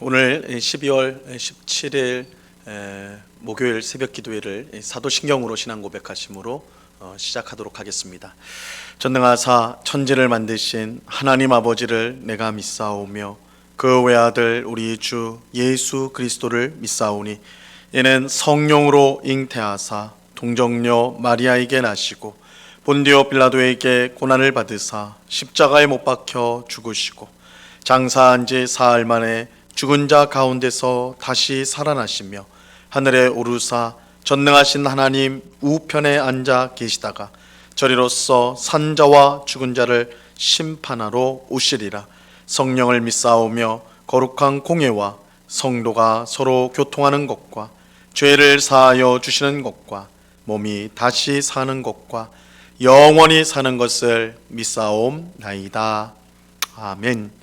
오늘 12월 17일 목요일 새벽 기도회를 사도신경으로 신앙 고백하심으로 시작하도록 하겠습니다. 전능하사 천지를 만드신 하나님 아버지를 내가 믿사오며 그 외아들 우리 주 예수 그리스도를 믿사오니 이는 성령으로 잉태하사 동정녀 마리아에게 나시고 본디오 빌라도에게 고난을 받으사 십자가에 못 박혀 죽으시고 장사한 지 사흘 만에 죽은 자 가운데서 다시 살아나시며 하늘에 오르사 전능하신 하나님 우편에 앉아 계시다가 저리로서 산자와 죽은 자를 심판하러 오시리라. 성령을 믿사오며 거룩한 공예와 성도가 서로 교통하는 것과 죄를 사하여 주시는 것과 몸이 다시 사는 것과 영원히 사는 것을 믿사옵나이다. 아멘.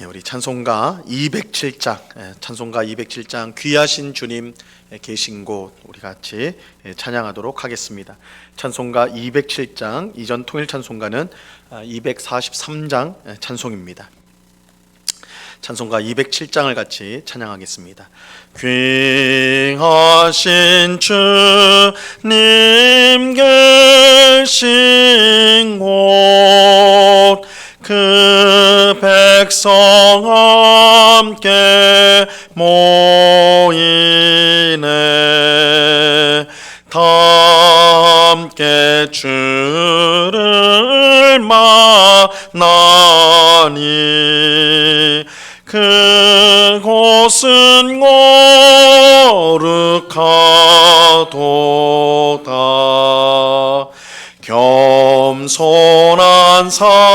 우리 찬송가 207장 귀하신 주님 계신 곳 우리 같이 찬양하도록 하겠습니다. 찬송가 207장, 이전 통일 찬송가는 243장 찬송입니다. 찬송가 207장을 같이 찬양하겠습니다. 귀하신 주님 계신 곳 그 백성 함께 모이네. 다 함께 주를 만나니 그곳은 거룩하도다. 겸손한 사람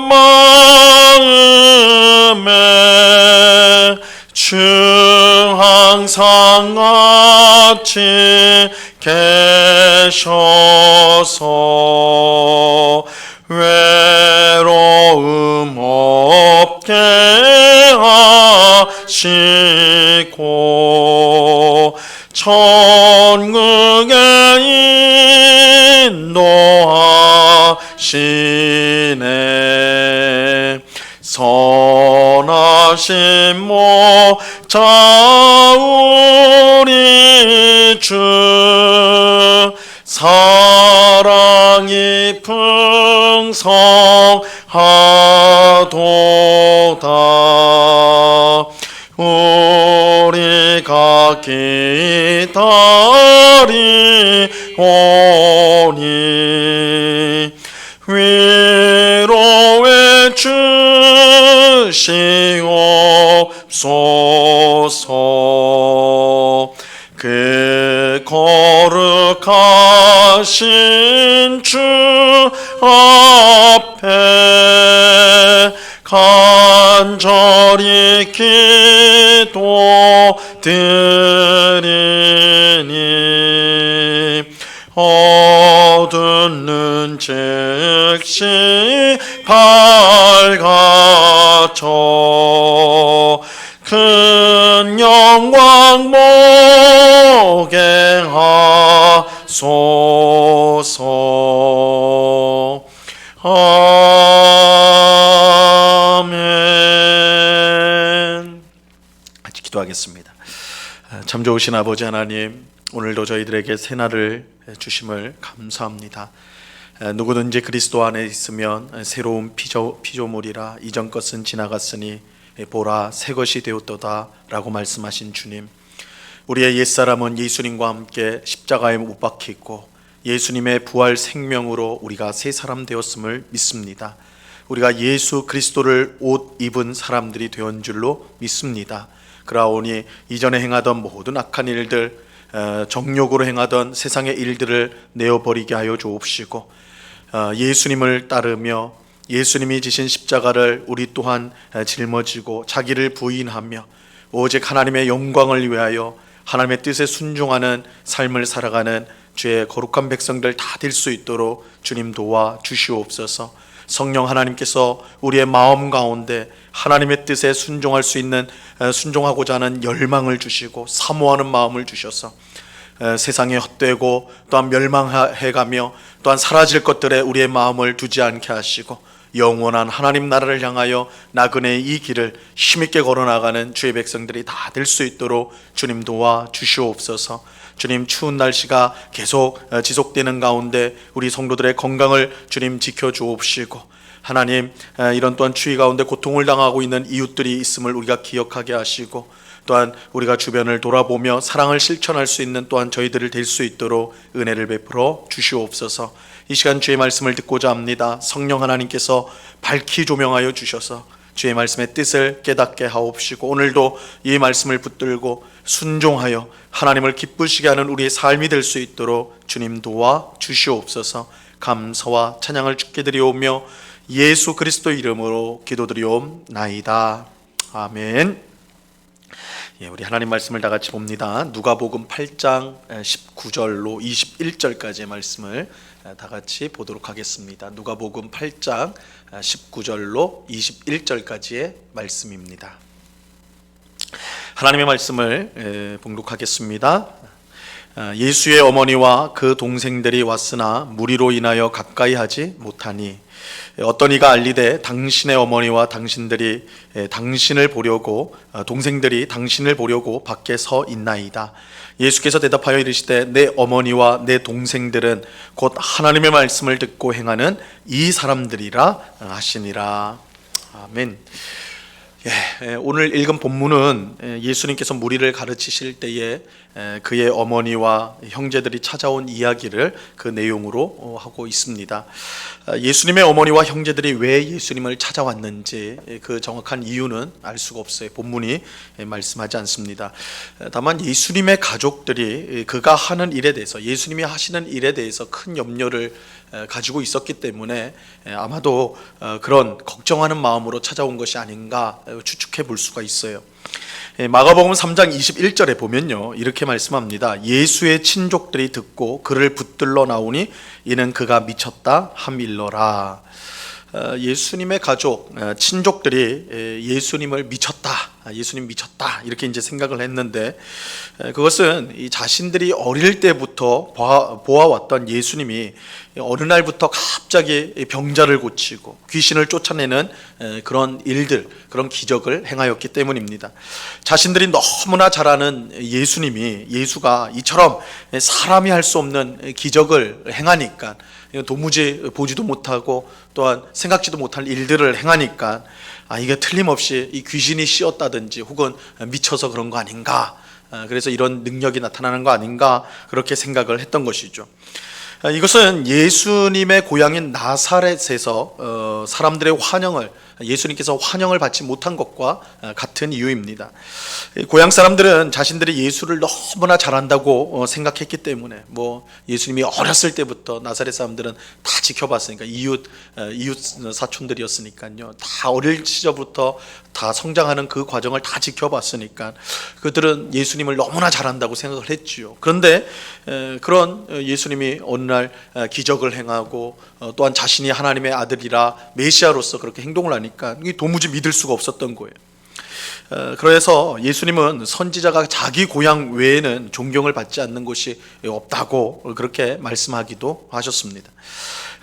마음에 주 항상 같이 계셔서 외로움 없게 하시고 천국에 인도하시네. 선하신 모자 우리 주 사랑이 풍성하도다. 우리가 기다리오니 위로해 주시옵소서. 그 거룩하신 주 앞에 간절히 기도드리니 어두운 즉시 밝아져 큰 영광 목행하소서. 아멘. 같이 기도하겠습니다. 참 좋으신 아버지 하나님, 오늘도 저희들에게 새날을 주심을 감사합니다. 누구든지 그리스도 안에 있으면 새로운 피조물이라 이전 것은 지나갔으니 보라 새 것이 되었도다 라고 말씀하신 주님, 우리의 옛사람은 예수님과 함께 십자가에 못 박혔고 예수님의 부활 생명으로 우리가 새 사람 되었음을 믿습니다. 우리가 예수 그리스도를 옷 입은 사람들이 되었는 줄로 믿습니다. 그러하오니 이전에 행하던 모든 악한 일들, 정욕으로 행하던 세상의 일들을 내어버리게 하여 주옵시고 예수님을 따르며 예수님이 지신 십자가를 우리 또한 짊어지고 자기를 부인하며 오직 하나님의 영광을 위하여 하나님의 뜻에 순종하는 삶을 살아가는 주의 거룩한 백성들 다 될 수 있도록 주님 도와 주시옵소서. 성령 하나님께서 우리의 마음 가운데 하나님의 뜻에 순종할 수 있는, 순종하고자 하는 열망을 주시고 사모하는 마음을 주셔서 세상에 헛되고 또한 멸망해가며 또한 사라질 것들에 우리의 마음을 두지 않게 하시고 영원한 하나님 나라를 향하여 나그네의 이 길을 힘있게 걸어나가는 주의 백성들이 다 될 수 있도록 주님 도와 주시옵소서. 주님, 추운 날씨가 계속 지속되는 가운데 우리 성도들의 건강을 주님 지켜주옵시고, 하나님, 이런 또한 추위 가운데 고통을 당하고 있는 이웃들이 있음을 우리가 기억하게 하시고, 또한 우리가 주변을 돌아보며 사랑을 실천할 수 있는 또한 저희들을 될 수 있도록 은혜를 베풀어 주시옵소서. 이 시간 주의 말씀을 듣고자 합니다. 성령 하나님께서 밝히 조명하여 주셔서 주의 말씀의 뜻을 깨닫게 하옵시고, 오늘도 이 말씀을 붙들고 순종하여 하나님을 기쁘시게 하는 우리의 삶이 될 수 있도록 주님 도와 주시옵소서. 감사와 찬양을 주께 드리오며 예수 그리스도 이름으로 기도드리옵나이다. 아멘. 우리 하나님 말씀을 다 같이 봅니다. 누가복음 8장 19절로 21절까지의 말씀을 다 같이 보도록 하겠습니다. 누가복음 8장 19절로 21절까지의 말씀입니다. 하나님의 말씀을 봉독하겠습니다. 예수의 어머니와 그 동생들이 왔으나 무리로 인하여 가까이 하지 못하니 어떤 이가 알리되 당신의 어머니와 당신들이 당신을 보려고 동생들이 당신을 보려고 밖에 서 있나이다. 예수께서 대답하여 이르시되 내 어머니와 내 동생들은 곧 하나님의 말씀을 듣고 행하는 이 사람들이라 하시니라. 아멘. 오늘 읽은 본문은 예수님께서 무리를 가르치실 때에 그의 어머니와 형제들이 찾아온 이야기를 그 내용으로 하고 있습니다. 예수님의 어머니와 형제들이 왜 예수님을 찾아왔는지 그 정확한 이유는 알 수가 없어요. 본문이 말씀하지 않습니다. 다만 예수님의 가족들이 그가 하는 일에 대해서, 예수님이 하시는 일에 대해서 큰 염려를 가지고 있었기 때문에 아마도 그런 걱정하는 마음으로 찾아온 것이 아닌가 추측해 볼 수가 있어요. 마가복음 3장 21절에 보면요, 이렇게 말씀합니다. 예수의 친족들이 듣고 그를 붙들러 나오니 이는 그가 미쳤다 함일러라. 예수님의 가족, 친족들이 예수님을 예수님 미쳤다 이렇게 이제 생각을 했는데, 그것은 이 자신들이 어릴 때부터 보아왔던 예수님이 어느 날부터 갑자기 병자를 고치고 귀신을 쫓아내는 그런 일들, 그런 기적을 행하였기 때문입니다. 자신들이 너무나 잘 아는 예수가 이처럼 사람이 할 수 없는 기적을 행하니까, 도무지 보지도 못하고 또한 생각지도 못할 일들을 행하니까 이게 틀림없이 이 귀신이 씌었다든지 혹은 미쳐서 그런 거 아닌가, 그래서 이런 능력이 나타나는 거 아닌가, 그렇게 생각을 했던 것이죠. 이것은 예수님의 고향인 나사렛에서 사람들의 예수님께서 환영을 받지 못한 것과 같은 이유입니다. 고향 사람들은 자신들이 예수를 너무나 잘한다고 생각했기 때문에, 예수님이 어렸을 때부터 나사렛 사람들은 다 지켜봤으니까, 이웃 사촌들이었으니까요, 다 어릴 시절부터 다 성장하는 그 과정을 다 지켜봤으니까 그들은 예수님을 너무나 잘한다고 생각을 했지요. 그런데 그런 예수님이 어느 날 기적을 행하고 또한 자신이 하나님의 아들이라 메시아로서 그렇게 행동을 하니까 도무지 믿을 수가 없었던 거예요. 그래서 예수님은 선지자가 자기 고향 외에는 존경을 받지 않는 곳이 없다고 그렇게 말씀하기도 하셨습니다.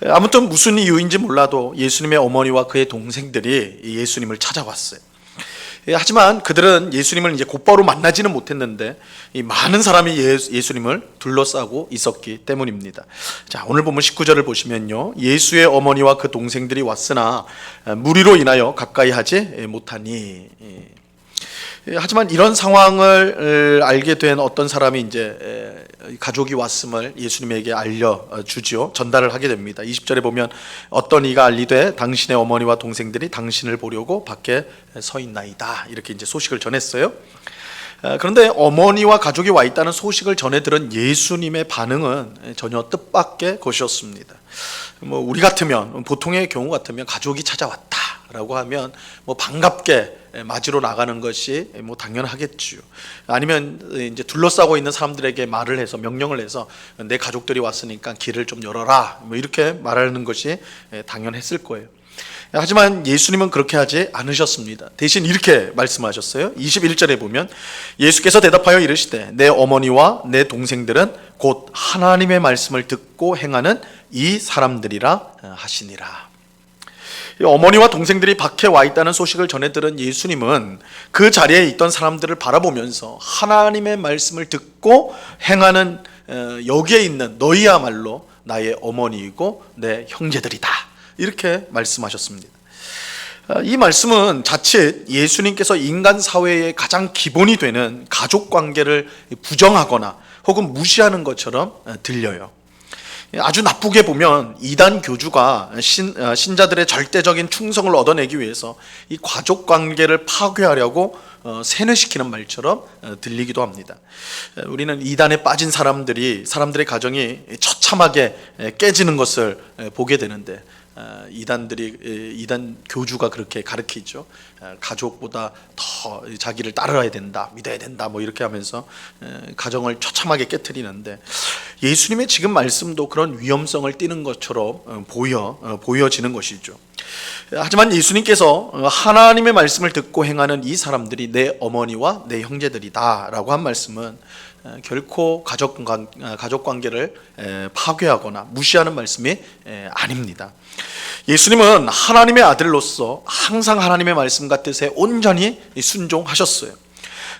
아무튼 무슨 이유인지 몰라도 예수님의 어머니와 그의 동생들이 예수님을 찾아왔어요. 하지만 그들은 예수님을 이제 곧바로 만나지는 못했는데 많은 사람이 예수님을 둘러싸고 있었기 때문입니다. 자, 오늘 본문 19절을 보시면요, 예수의 어머니와 그 동생들이 왔으나 무리로 인하여 가까이 하지 못하니. 하지만 이런 상황을 알게 된 어떤 사람이 이제 가족이 왔음을 예수님에게 알려주지요. 전달을 하게 됩니다. 20절에 보면 어떤 이가 알리되 당신의 어머니와 동생들이 당신을 보려고 밖에 서 있나이다, 이렇게 이제 소식을 전했어요. 그런데 어머니와 가족이 와 있다는 소식을 전해 들은 예수님의 반응은 전혀 뜻밖의 것이었습니다. 우리 같으면, 보통의 경우 같으면 가족이 찾아왔다라고 하면 반갑게 맞으러 나가는 것이 당연하겠지요. 아니면 이제 둘러싸고 있는 사람들에게 말을 해서, 명령을 해서 내 가족들이 왔으니까 길을 좀 열어라, 이렇게 말하는 것이 당연했을 거예요. 하지만 예수님은 그렇게 하지 않으셨습니다. 대신 이렇게 말씀하셨어요. 21절에 보면 예수께서 대답하여 이르시되 내 어머니와 내 동생들은 곧 하나님의 말씀을 듣고 행하는 이 사람들이라 하시니라. 어머니와 동생들이 밖에 와 있다는 소식을 전해 들은 예수님은 그 자리에 있던 사람들을 바라보면서 하나님의 말씀을 듣고 행하는 여기에 있는 너희야말로 나의 어머니이고 내 형제들이다, 이렇게 말씀하셨습니다. 이 말씀은 자칫 예수님께서 인간 사회의 가장 기본이 되는 가족 관계를 부정하거나 혹은 무시하는 것처럼 들려요. 아주 나쁘게 보면 이단 교주가 신자들의 절대적인 충성을 얻어내기 위해서 이 가족 관계를 파괴하려고 세뇌시키는 말처럼 들리기도 합니다. 우리는 이단에 빠진 사람들의 가정이 처참하게 깨지는 것을 보게 되는데, 이단 교주가 그렇게 가르치죠. 가족보다 더 자기를 따라야 된다, 믿어야 된다, 뭐 이렇게 하면서 가정을 처참하게 깨뜨리는데, 예수님의 지금 말씀도 그런 위험성을 띠는 것처럼 보여지는 것이죠. 하지만 예수님께서 하나님의 말씀을 듣고 행하는 이 사람들이 내 어머니와 내 형제들이다 라고 한 말씀은 결코 가족 관계를 파괴하거나 무시하는 말씀이 아닙니다. 예수님은 하나님의 아들로서 항상 하나님의 말씀과 뜻에 온전히 순종하셨어요.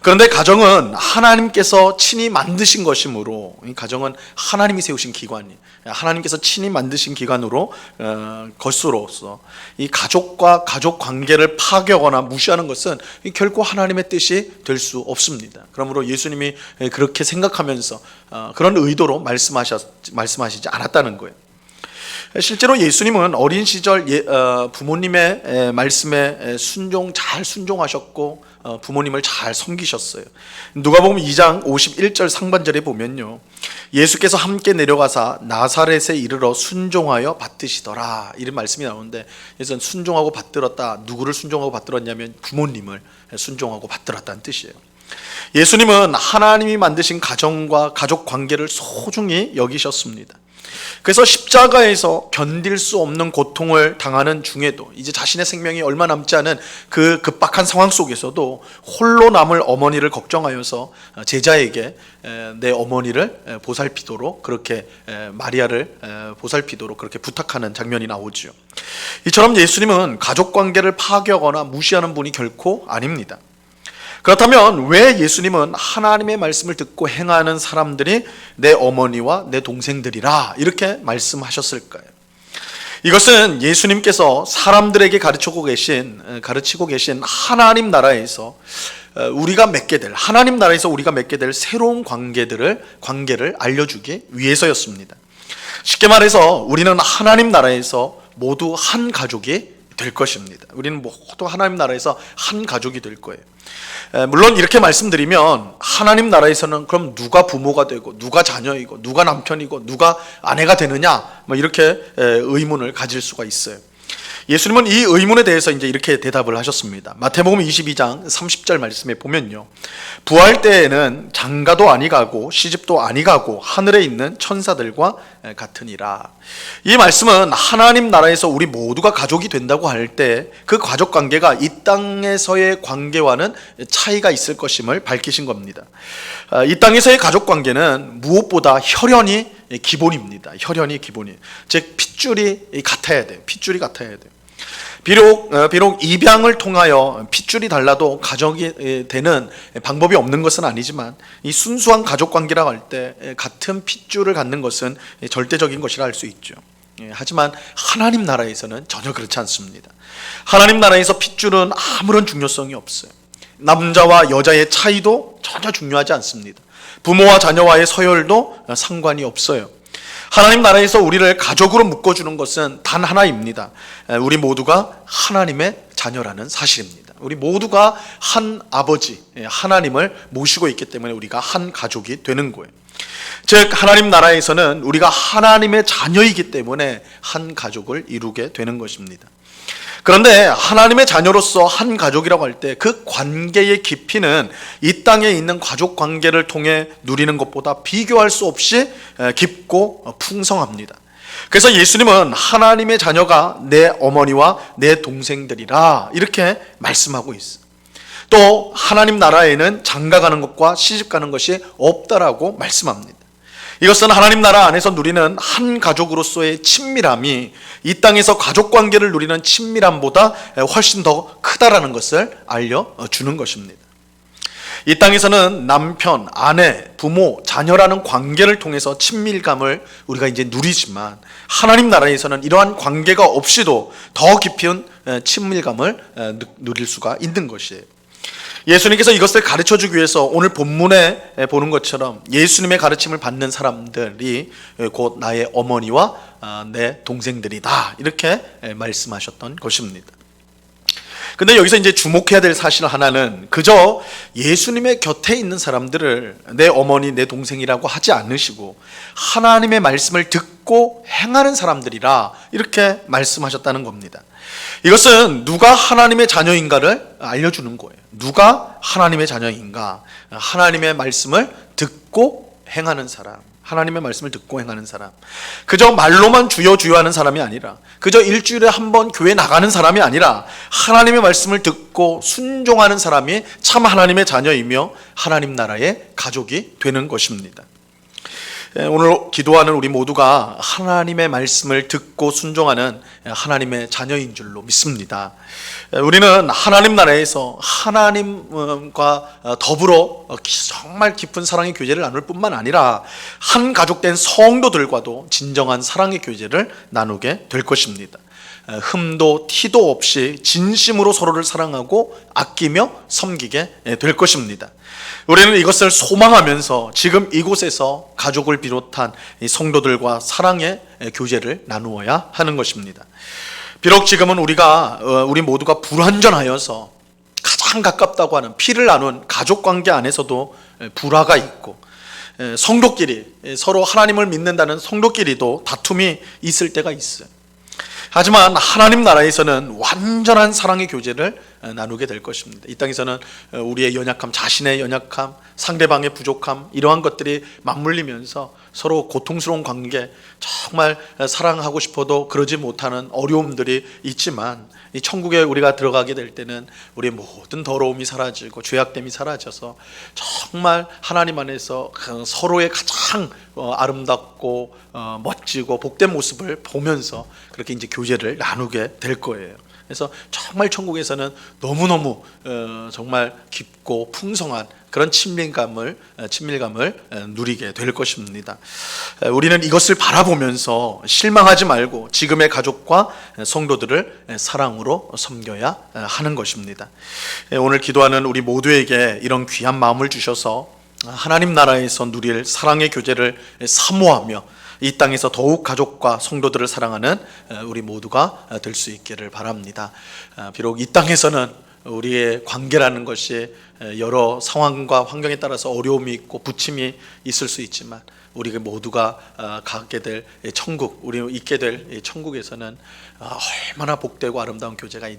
그런데 가정은 하나님께서 친히 만드신 것이므로, 이 가정은 하나님이 세우신 기관이, 하나님께서 친히 만드신 기관으로 것으로서 이 가족과 가족 관계를 파괴하거나 무시하는 것은 결코 하나님의 뜻이 될 수 없습니다. 그러므로 예수님이 그렇게 생각하면서 그런 의도로 말씀하시지 않았다는 거예요. 실제로 예수님은 어린 시절 부모님의 말씀에 잘 순종하셨고 부모님을 잘 섬기셨어요. 누가복음 2장 51절 상반절에 보면요, 예수께서 함께 내려가사 나사렛에 이르러 순종하여 받드시더라, 이런 말씀이 나오는데, 그래서 순종하고 받들었다, 누구를 순종하고 받들었냐면 부모님을 순종하고 받들었다는 뜻이에요. 예수님은 하나님이 만드신 가정과 가족 관계를 소중히 여기셨습니다. 그래서 십자가에서 견딜 수 없는 고통을 당하는 중에도, 이제 자신의 생명이 얼마 남지 않은 그 급박한 상황 속에서도 홀로 남을 어머니를 걱정하여서 제자에게 내 어머니를 보살피도록, 그렇게 마리아를 보살피도록 그렇게 부탁하는 장면이 나오죠. 이처럼 예수님은 가족 관계를 파괴하거나 무시하는 분이 결코 아닙니다. 그렇다면 왜 예수님은 하나님의 말씀을 듣고 행하는 사람들이 내 어머니와 내 동생들이라 이렇게 말씀하셨을까요? 이것은 예수님께서 사람들에게 가르치고 계신 하나님 나라에서 우리가 맺게 될, 하나님 나라에서 우리가 맺게 될 새로운 관계를 알려주기 위해서였습니다. 쉽게 말해서 우리는 하나님 나라에서 모두 한 가족이 될 것입니다. 우리는 모두 하나님 나라에서 한 가족이 될 거예요. 물론 이렇게 말씀드리면 하나님 나라에서는 그럼 누가 부모가 되고 누가 자녀이고 누가 남편이고 누가 아내가 되느냐, 뭐 이렇게 의문을 가질 수가 있어요. 예수님은 이 의문에 대해서 이제 이렇게 대답을 하셨습니다. 마태복음 22장 30절 말씀에 보면요, 부활 때에는 장가도 아니가고 시집도 아니가고 하늘에 있는 천사들과 같으니라. 이 말씀은 하나님 나라에서 우리 모두가 가족이 된다고 할 때 그 가족 관계가 이 땅에서의 관계와는 차이가 있을 것임을 밝히신 겁니다. 이 땅에서의 가족 관계는 무엇보다 혈연이 기본입니다. 혈연이 기본이에요. 즉 핏줄이 같아야 돼요. 핏줄이 같아야 돼요. 비록 입양을 통하여 핏줄이 달라도 가족이 되는 방법이 없는 것은 아니지만, 이 순수한 가족 관계라고 할 때 같은 핏줄을 갖는 것은 절대적인 것이라 할 수 있죠. 하지만 하나님 나라에서는 전혀 그렇지 않습니다. 하나님 나라에서 핏줄은 아무런 중요성이 없어요. 남자와 여자의 차이도 전혀 중요하지 않습니다. 부모와 자녀와의 서열도 상관이 없어요. 하나님 나라에서 우리를 가족으로 묶어주는 것은 단 하나입니다. 우리 모두가 하나님의 자녀라는 사실입니다. 우리 모두가 한 아버지 하나님을 모시고 있기 때문에 우리가 한 가족이 되는 거예요. 즉 하나님 나라에서는 우리가 하나님의 자녀이기 때문에 한 가족을 이루게 되는 것입니다. 그런데 하나님의 자녀로서 한 가족이라고 할 때 그 관계의 깊이는 이 땅에 있는 가족 관계를 통해 누리는 것보다 비교할 수 없이 깊고 풍성합니다. 그래서 예수님은 하나님의 자녀가 내 어머니와 내 동생들이라 이렇게 말씀하고 있어요. 또 하나님 나라에는 장가가는 것과 시집가는 것이 없다라고 말씀합니다. 이것은 하나님 나라 안에서 누리는 한 가족으로서의 친밀함이 이 땅에서 가족 관계를 누리는 친밀함보다 훨씬 더 크다라는 것을 알려주는 것입니다. 이 땅에서는 남편, 아내, 부모, 자녀라는 관계를 통해서 친밀감을 우리가 이제 누리지만 하나님 나라에서는 이러한 관계가 없이도 더 깊은 친밀감을 누릴 수가 있는 것이에요. 예수님께서 이것을 가르쳐주기 위해서 오늘 본문에 보는 것처럼 예수님의 가르침을 받는 사람들이 곧 나의 어머니와 내 동생들이다, 이렇게 말씀하셨던 것입니다. 근데 여기서 이제 주목해야 될 사실 하나는 그저 예수님의 곁에 있는 사람들을 내 어머니, 내 동생이라고 하지 않으시고 하나님의 말씀을 듣고 행하는 사람들이라 이렇게 말씀하셨다는 겁니다. 이것은 누가 하나님의 자녀인가를 알려주는 거예요. 누가 하나님의 자녀인가? 하나님의 말씀을 듣고 행하는 사람. 하나님의 말씀을 듣고 행하는 사람. 그저 말로만 주여 주여 하는 사람이 아니라, 그저 일주일에 한 번 교회 나가는 사람이 아니라 하나님의 말씀을 듣고 순종하는 사람이 참 하나님의 자녀이며 하나님 나라의 가족이 되는 것입니다. 오늘 기도하는 우리 모두가 하나님의 말씀을 듣고 순종하는 하나님의 자녀인 줄로 믿습니다. 우리는 하나님 나라에서 하나님과 더불어 정말 깊은 사랑의 교제를 나눌 뿐만 아니라 한 가족된 성도들과도 진정한 사랑의 교제를 나누게 될 것입니다. 흠도 티도 없이 진심으로 서로를 사랑하고 아끼며 섬기게 될 것입니다. 우리는 이것을 소망하면서 지금 이곳에서 가족을 비롯한 성도들과 사랑의 교제를 나누어야 하는 것입니다. 비록 지금은 우리 모두가 불완전하여서 가장 가깝다고 하는 피를 나눈 가족관계 안에서도 불화가 있고, 성도끼리 서로 하나님을 믿는다는 성도끼리도 다툼이 있을 때가 있어요. 하지만 하나님 나라에서는 완전한 사랑의 교제를 나누게 될 것입니다. 이 땅에서는 우리의 연약함, 자신의 연약함, 상대방의 부족함, 이러한 것들이 맞물리면서 서로 고통스러운 관계, 정말 사랑하고 싶어도 그러지 못하는 어려움들이 있지만, 이 천국에 우리가 들어가게 될 때는 우리의 모든 더러움이 사라지고 죄악됨이 사라져서 정말 하나님 안에서 서로의 가장 아름답고 멋지고 복된 모습을 보면서 그렇게 이제 교제를 나누게 될 거예요. 그래서 정말 천국에서는 너무너무 정말 깊고 풍성한 그런 친밀감을 누리게 될 것입니다. 우리는 이것을 바라보면서 실망하지 말고 지금의 가족과 성도들을 사랑으로 섬겨야 하는 것입니다. 오늘 기도하는 우리 모두에게 이런 귀한 마음을 주셔서 하나님 나라에서 누릴 사랑의 교제를 사모하며 이 땅에서 더욱 가족과 성도들을 사랑하는 우리 모두가 될 수 있기를 바랍니다. 비록 이 땅에서는 우리의 관계라는 것이 여러 상황과 환경에 따라서 어려움이 있고 부침이 있을 수 있지만, 우리 모두가 가게 될 천국, 우리 있게 될 천국에서는 얼마나 복되고 아름다운 교제가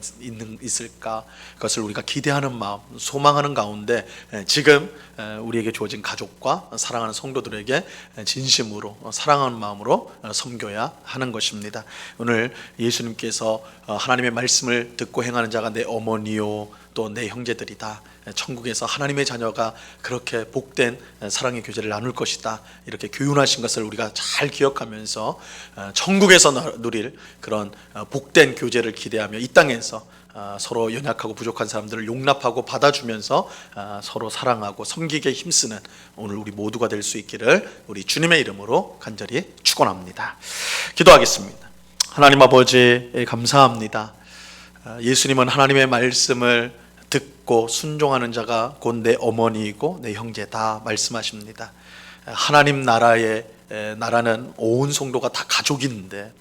있을까, 그것을 우리가 기대하는 마음, 소망하는 가운데 지금 우리에게 주어진 가족과 사랑하는 성도들에게 진심으로 사랑하는 마음으로 섬겨야 하는 것입니다. 오늘 예수님께서 하나님의 말씀을 듣고 행하는 자가 내 어머니요 또 내 형제들이다, 천국에서 하나님의 자녀가 그렇게 복된 사랑의 교제를 나눌 것이다, 이렇게 교훈하신 것을 우리가 잘 기억하면서 천국에서 누릴 그런 복된 교제를 기대하며 이 땅에서 서로 연약하고 부족한 사람들을 용납하고 받아주면서 서로 사랑하고 섬기게 힘쓰는 오늘 우리 모두가 될 수 있기를 우리 주님의 이름으로 간절히 축원합니다. 기도하겠습니다. 하나님 아버지, 감사합니다. 예수님은 하나님의 말씀을 듣고 순종하는 자가 곧 내 어머니이고 내 형제다 말씀하십니다. 하나님 나라는 온 성도가 다 가족인데,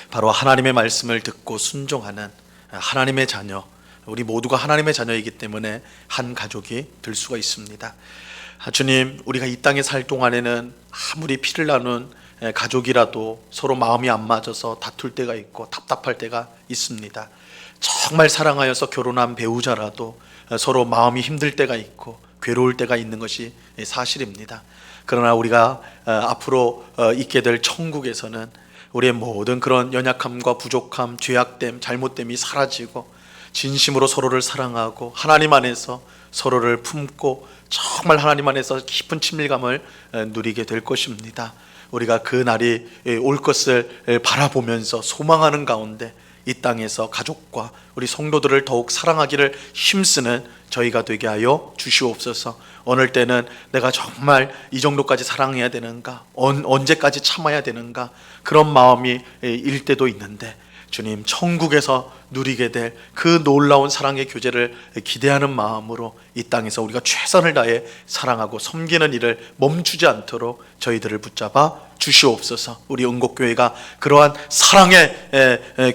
바로 하나님의 말씀을 듣고 순종하는 하나님의 자녀, 우리 모두가 하나님의 자녀이기 때문에 한 가족이 될 수가 있습니다. 주님, 우리가 이 땅에 살 동안에는 아무리 피를 나눈 가족이라도 서로 마음이 안 맞아서 다툴 때가 있고 답답할 때가 있습니다. 정말 사랑하여서 결혼한 배우자라도 서로 마음이 힘들 때가 있고 괴로울 때가 있는 것이 사실입니다. 그러나 우리가 앞으로 있게 될 천국에서는 우리의 모든 그런 연약함과 부족함, 죄악됨, 잘못됨이 사라지고 진심으로 서로를 사랑하고 하나님 안에서 서로를 품고 정말 하나님 안에서 깊은 친밀감을 누리게 될 것입니다. 우리가 그 날이 올 것을 바라보면서 소망하는 가운데 이 땅에서 가족과 우리 성도들을 더욱 사랑하기를 힘쓰는 저희가 되게 하여 주시옵소서. 어느 때는 내가 정말 이 정도까지 사랑해야 되는가, 언제까지 참아야 되는가, 그런 마음이 일 때도 있는데 주님 천국에서 누리게 될 그 놀라운 사랑의 교제를 기대하는 마음으로 이 땅에서 우리가 최선을 다해 사랑하고 섬기는 일을 멈추지 않도록 저희들을 붙잡아 주시옵소서. 우리 은곡교회가 그러한 사랑의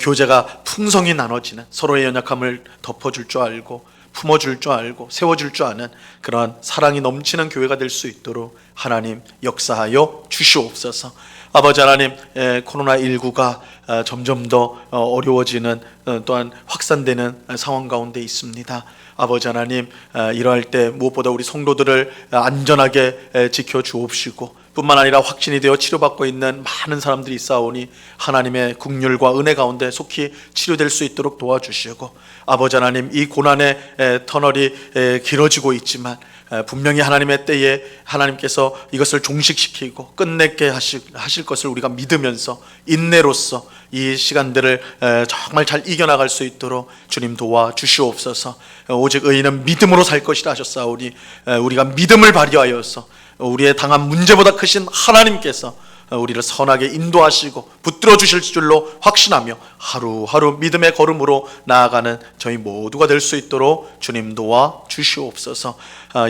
교제가 풍성히 나눠지는, 서로의 연약함을 덮어줄 줄 알고 품어줄 줄 알고 세워줄 줄 아는 그러한 사랑이 넘치는 교회가 될 수 있도록 하나님 역사하여 주시옵소서. 아버지 하나님, 코로나19가 점점 더 어려워지는, 또한 확산되는 상황 가운데 있습니다. 아버지 하나님, 이러할 때 무엇보다 우리 성도들을 안전하게 지켜 주옵시고 뿐만 아니라 확진이 되어 치료받고 있는 많은 사람들이 있사오니 하나님의 긍휼과 은혜 가운데 속히 치료될 수 있도록 도와주시고, 아버지 하나님, 이 고난의 터널이 길어지고 있지만 분명히 하나님의 때에 하나님께서 이것을 종식시키고 끝내게 하실 것을 우리가 믿으면서 인내로서 이 시간들을 정말 잘 이겨나갈 수 있도록 주님 도와주시옵소서. 오직 의인은 믿음으로 살 것이라 하셨사오니 우리가 믿음을 발휘하여서 우리의 당한 문제보다 크신 하나님께서 우리를 선하게 인도하시고 붙들어 주실 줄로 확신하며 하루하루 믿음의 걸음으로 나아가는 저희 모두가 될 수 있도록 주님 도와 주시옵소서.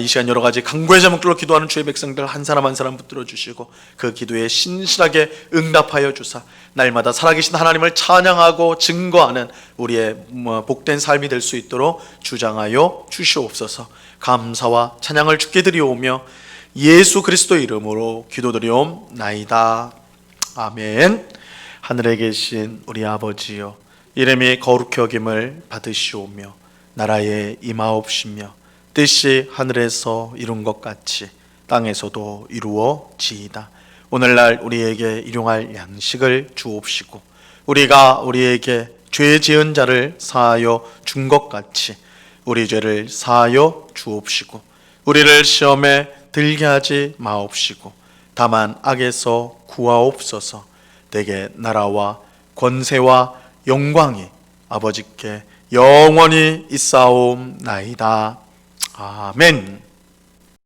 이 시간 여러 가지 간구의 제목들로 기도하는 주의 백성들 한 사람 한 사람 붙들어 주시고 그 기도에 신실하게 응답하여 주사 날마다 살아계신 하나님을 찬양하고 증거하는 우리의 복된 삶이 될 수 있도록 주장하여 주시옵소서. 감사와 찬양을 주께 드리오며 예수 그리스도 이름으로 기도드리옵나이다. 아멘. 하늘에 계신 우리 아버지여, 이름이 거룩히 여김을 받으시오며 나라에 임하옵시며 뜻이 하늘에서 이룬 것 같이 땅에서도 이루어지이다. 오늘날 우리에게 일용할 양식을 주옵시고 우리가 우리에게 죄 지은 자를 사하여 준 것 같이 우리 죄를 사하여 주옵시고 우리를 시험에 들게 하지 마옵시고 다만 악에서 구하옵소서. 내게 나라와 권세와 영광이 아버지께 영원히 있사옵나이다. 아멘.